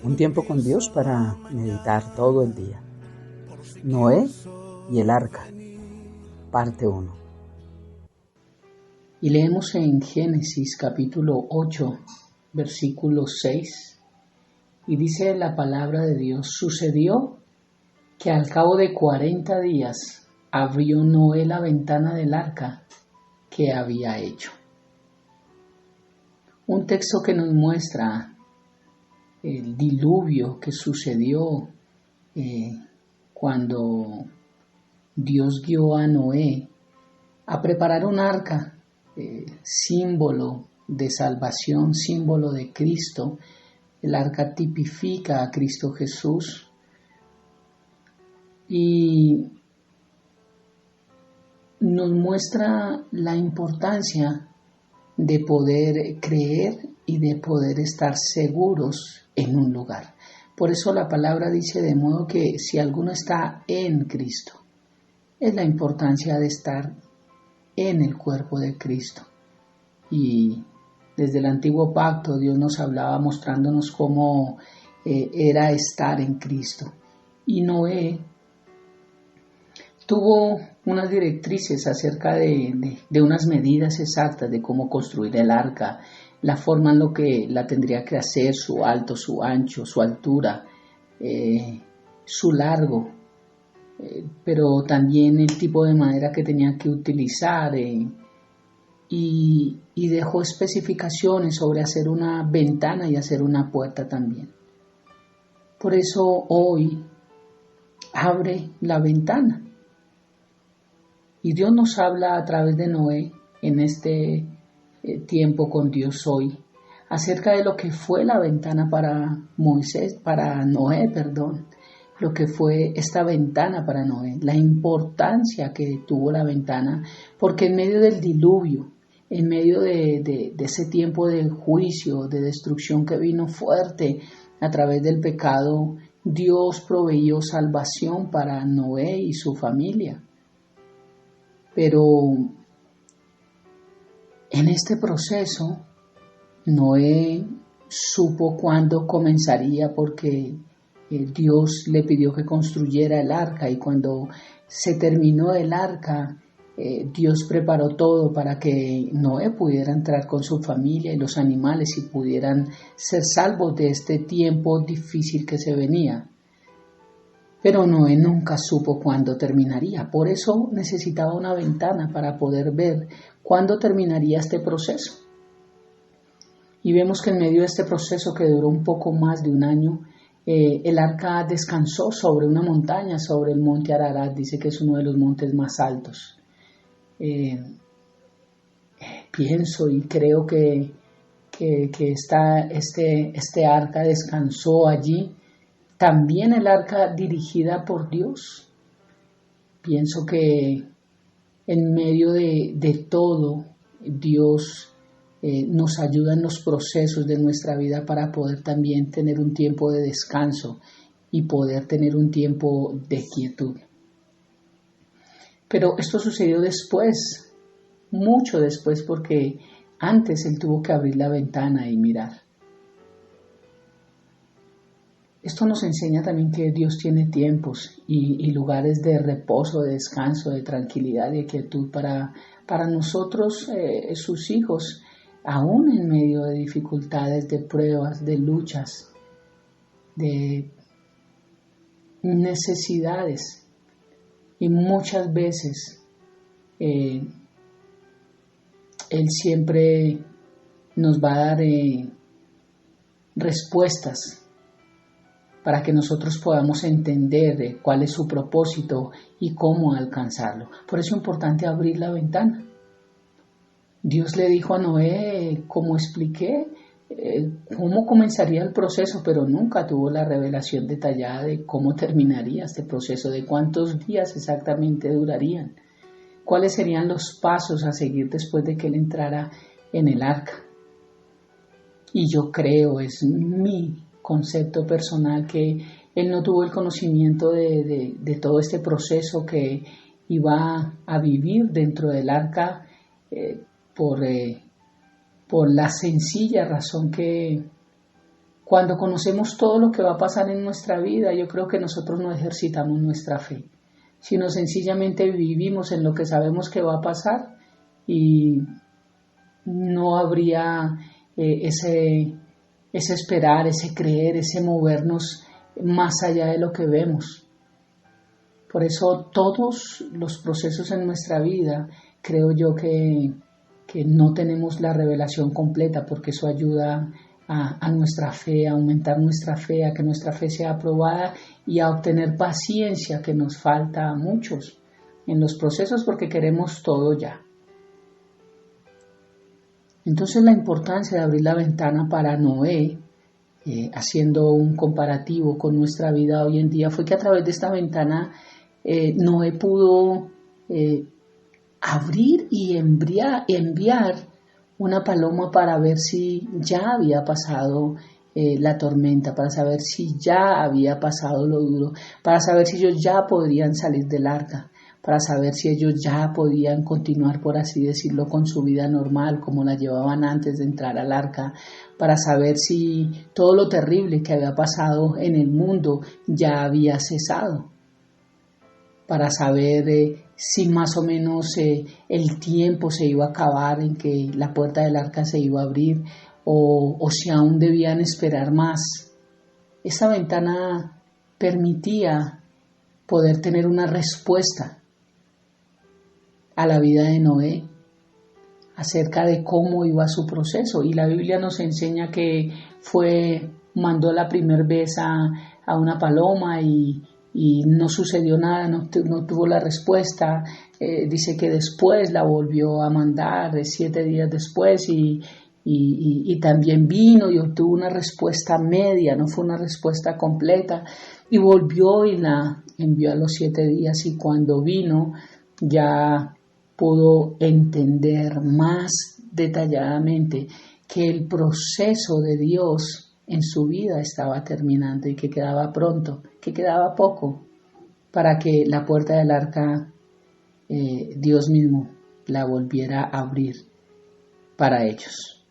Un tiempo con Dios para meditar todo el día. Noé y el arca, parte 1. Y leemos en Génesis capítulo 8, versículo 6, y dice la palabra de Dios: sucedió que al cabo de 40 días abrió Noé la ventana del arca que había hecho. Un texto que nos muestra el diluvio que sucedió cuando Dios guió a Noé a preparar un arca, símbolo de salvación, símbolo de Cristo. El arca tipifica a Cristo Jesús y nos muestra la importancia de poder creer y de poder estar seguros en un lugar. Por eso la palabra dice: de modo que si alguno está en Cristo, es la importancia de estar en el cuerpo de Cristo. Y desde el antiguo pacto Dios nos hablaba mostrándonos cómo era estar en Cristo. Y Noé tuvo unas directrices acerca de unas medidas exactas de cómo construir el arca, la forma en lo que la tendría que hacer, su alto, su ancho, su altura, su largo, pero también el tipo de madera que tenía que utilizar, y dejó especificaciones sobre hacer una ventana y hacer una puerta también. Por eso hoy abre la ventana. Y Dios nos habla a través de Noé en este tiempo con Dios hoy acerca de lo que fue la ventana para Noé, lo que fue esta ventana para Noé, la importancia que tuvo la ventana, porque en medio del diluvio, en medio de ese tiempo de juicio, de destrucción que vino fuerte a través del pecado, Dios proveyó salvación para Noé y su familia. Pero en este proceso, Noé supo cuándo comenzaría, porque Dios le pidió que construyera el arca, y cuando se terminó el arca, Dios preparó todo para que Noé pudiera entrar con su familia y los animales y pudieran ser salvos de este tiempo difícil que se venía. Pero Noé nunca supo cuándo terminaría. Por eso necesitaba una ventana para poder ver cuándo terminaría este proceso. Y vemos que en medio de este proceso, que duró un poco más de un año, el arca descansó sobre una montaña, sobre el monte Ararat. Dice que es uno de los montes más altos. Pienso y creo que este arca descansó allí. También el arca dirigida por Dios. Pienso que en medio de todo, Dios nos ayuda en los procesos de nuestra vida para poder también tener un tiempo de descanso y poder tener un tiempo de quietud. Pero esto sucedió después, mucho después, porque antes él tuvo que abrir la ventana y mirar. Esto nos enseña también que Dios tiene tiempos y lugares de reposo, de descanso, de tranquilidad y de quietud para nosotros, sus hijos, aún en medio de dificultades, de pruebas, de luchas, de necesidades. Y muchas veces Él siempre nos va a dar respuestas para que nosotros podamos entender cuál es su propósito y cómo alcanzarlo. Por eso es importante abrir la ventana. Dios le dijo a Noé, como expliqué, cómo comenzaría el proceso, pero nunca tuvo la revelación detallada de cómo terminaría este proceso, de cuántos días exactamente durarían, cuáles serían los pasos a seguir después de que él entrara en el arca. Y yo creo, es mi concepto personal, que él no tuvo el conocimiento de todo este proceso que iba a vivir dentro del arca, por la sencilla razón que Cuando conocemos todo lo que va a pasar en nuestra vida, yo creo que nosotros no ejercitamos nuestra fe, sino sencillamente vivimos en lo que sabemos que va a pasar y no habría ese esperar, ese creer, ese movernos más allá de lo que vemos. Por eso todos los procesos en nuestra vida, creo yo que no tenemos la revelación completa, porque eso ayuda a nuestra fe, a aumentar nuestra fe, a que nuestra fe sea aprobada y a obtener paciencia, que nos falta a muchos en los procesos porque queremos todo ya. Entonces la importancia de abrir la ventana para Noé, haciendo un comparativo con nuestra vida hoy en día, fue que a través de esta ventana Noé pudo abrir y enviar una paloma para ver si ya había pasado la tormenta, para saber si ya había pasado lo duro, para saber si ellos ya podrían salir del arca, para saber si ellos ya podían continuar, por así decirlo, con su vida normal, como la llevaban antes de entrar al arca, para saber si todo lo terrible que había pasado en el mundo ya había cesado, para saber si más o menos el tiempo se iba a acabar en que la puerta del arca se iba a abrir o si aún debían esperar más. Esta ventana permitía poder tener una respuesta a la vida de Noé acerca de cómo iba su proceso, y la Biblia nos enseña que mandó la primera vez a una paloma y no sucedió nada, no tuvo la respuesta. Dice que después la volvió a mandar 7 días después y también vino y obtuvo una respuesta media, no fue una respuesta completa, y volvió y la envió a los 7 días, y cuando vino ya pudo entender más detalladamente que el proceso de Dios en su vida estaba terminando y que quedaba pronto, que quedaba poco para que la puerta del arca Dios mismo la volviera a abrir para ellos.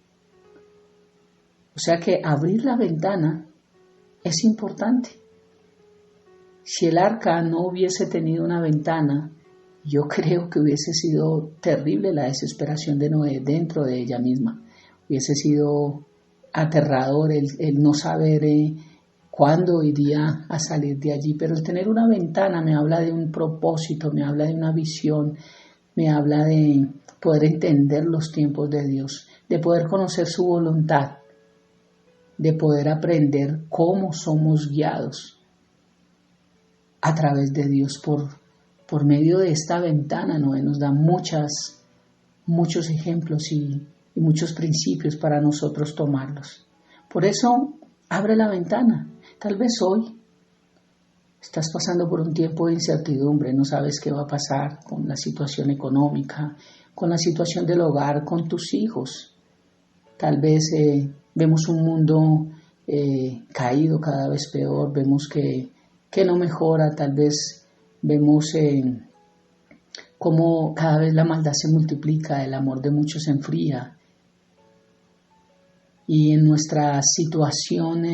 O sea que abrir la ventana es importante. Si el arca no hubiese tenido una ventana, yo creo que hubiese sido terrible la desesperación de Noé dentro de ella misma. Hubiese sido aterrador el no saber cuándo iría a salir de allí. Pero el tener una ventana me habla de un propósito, me habla de una visión, me habla de poder entender los tiempos de Dios, de poder conocer su voluntad, de poder aprender cómo somos guiados a través de Dios por medio de esta ventana. Noé nos da muchos ejemplos y muchos principios para nosotros tomarlos. Por eso, abre la ventana. Tal vez hoy estás pasando por un tiempo de incertidumbre, no sabes qué va a pasar con la situación económica, con la situación del hogar, con tus hijos. Tal vez vemos un mundo caído, cada vez peor, vemos que no mejora, tal vez vemos cómo cada vez la maldad se multiplica, el amor de muchos se enfría. Y en nuestra situación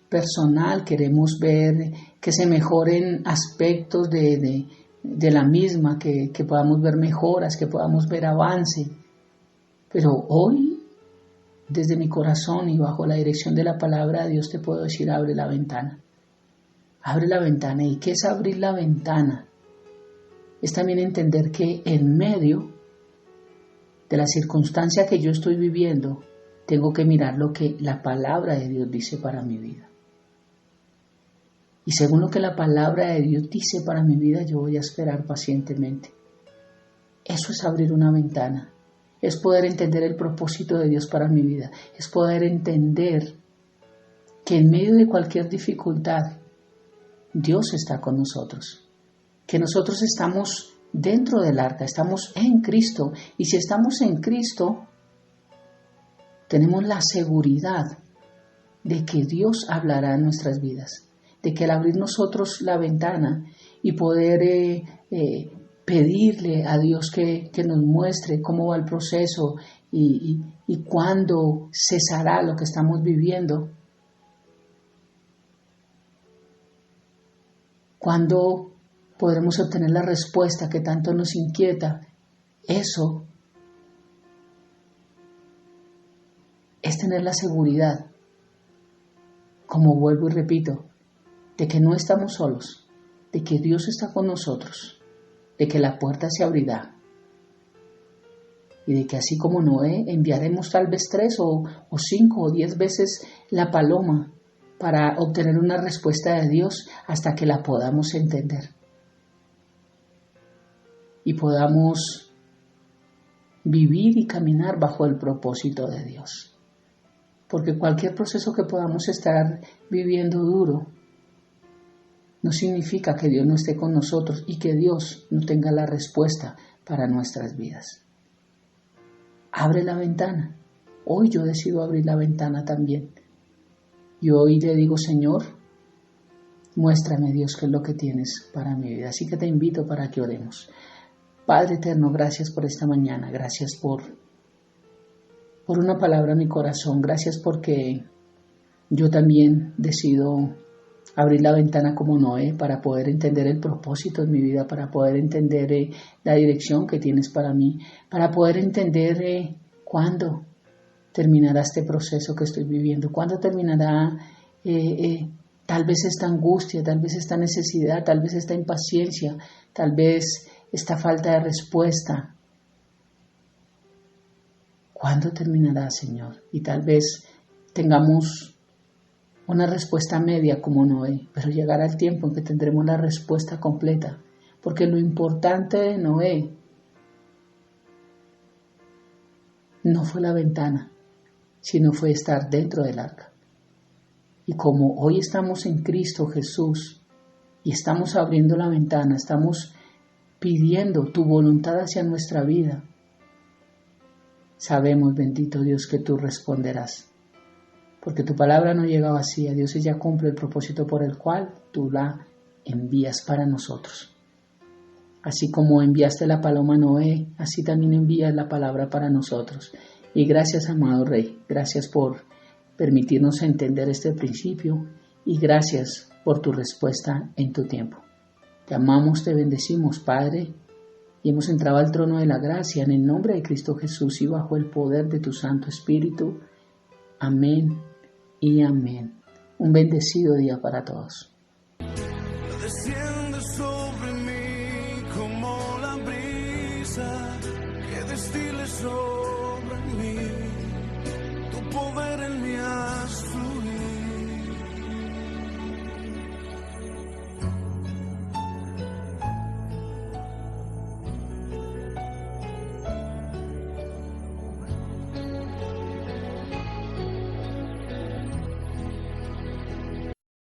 personal queremos ver que se mejoren aspectos de la misma, que podamos ver mejoras, que podamos ver avance. Pero hoy, desde mi corazón y bajo la dirección de la palabra de Dios, te puedo decir: abre la ventana. Abre la ventana. ¿Y qué es abrir la ventana? Es también entender que en medio de la circunstancia que yo estoy viviendo, tengo que mirar lo que la palabra de Dios dice para mi vida. Y según lo que la palabra de Dios dice para mi vida, yo voy a esperar pacientemente. Eso es abrir una ventana. Es poder entender el propósito de Dios para mi vida. Es poder entender que en medio de cualquier dificultad, Dios está con nosotros. Que nosotros estamos dentro del arca, estamos en Cristo. Y si estamos en Cristo, tenemos la seguridad de que Dios hablará en nuestras vidas, de que al abrir nosotros la ventana y poder pedirle a Dios que nos muestre cómo va el proceso y cuándo cesará lo que estamos viviendo, ¿Cuándo podremos obtener la respuesta que tanto nos inquieta? Eso es tener la seguridad, como vuelvo y repito, de que no estamos solos, de que Dios está con nosotros, de que la puerta se abrirá y de que así como Noé enviaremos tal vez 3 o 5 o 10 veces la paloma para obtener una respuesta de Dios hasta que la podamos entender y podamos vivir y caminar bajo el propósito de Dios. Porque cualquier proceso que podamos estar viviendo duro no significa que Dios no esté con nosotros y que Dios no tenga la respuesta para nuestras vidas. Abre la ventana. Hoy yo decido abrir la ventana también. Y hoy le digo, Señor, muéstrame, Dios, qué es lo que tienes para mi vida. Así que te invito para que oremos. Padre eterno, gracias por esta mañana. Gracias por una palabra en mi corazón. Gracias porque yo también decido abrir la ventana como Noé para poder entender el propósito en mi vida, para poder entender la dirección que tienes para mí, para poder entender cuándo terminará este proceso que estoy viviendo, cuándo terminará tal vez esta angustia, tal vez esta necesidad, tal vez esta impaciencia, tal vez esta falta de respuesta. ¿Cuándo terminará, Señor? Y tal vez tengamos una respuesta media como Noé, pero llegará el tiempo en que tendremos la respuesta completa, porque lo importante de Noé no fue la ventana, sino fue estar dentro del arca. Y como hoy estamos en Cristo Jesús y estamos abriendo la ventana, estamos pidiendo tu voluntad hacia nuestra vida, sabemos, bendito Dios, que tú responderás. Porque tu palabra no llega vacía, Dios ya cumple el propósito por el cual tú la envías para nosotros. Así como enviaste la paloma a Noé, así también envías la palabra para nosotros. Y gracias, amado Rey, gracias por permitirnos entender este principio y gracias por tu respuesta en tu tiempo. Te amamos, te bendecimos, Padre, y hemos entrado al trono de la gracia en el nombre de Cristo Jesús y bajo el poder de tu Santo Espíritu. Amén y amén. Un bendecido día para todos. Desciende sobre mí como la brisa que destile sobre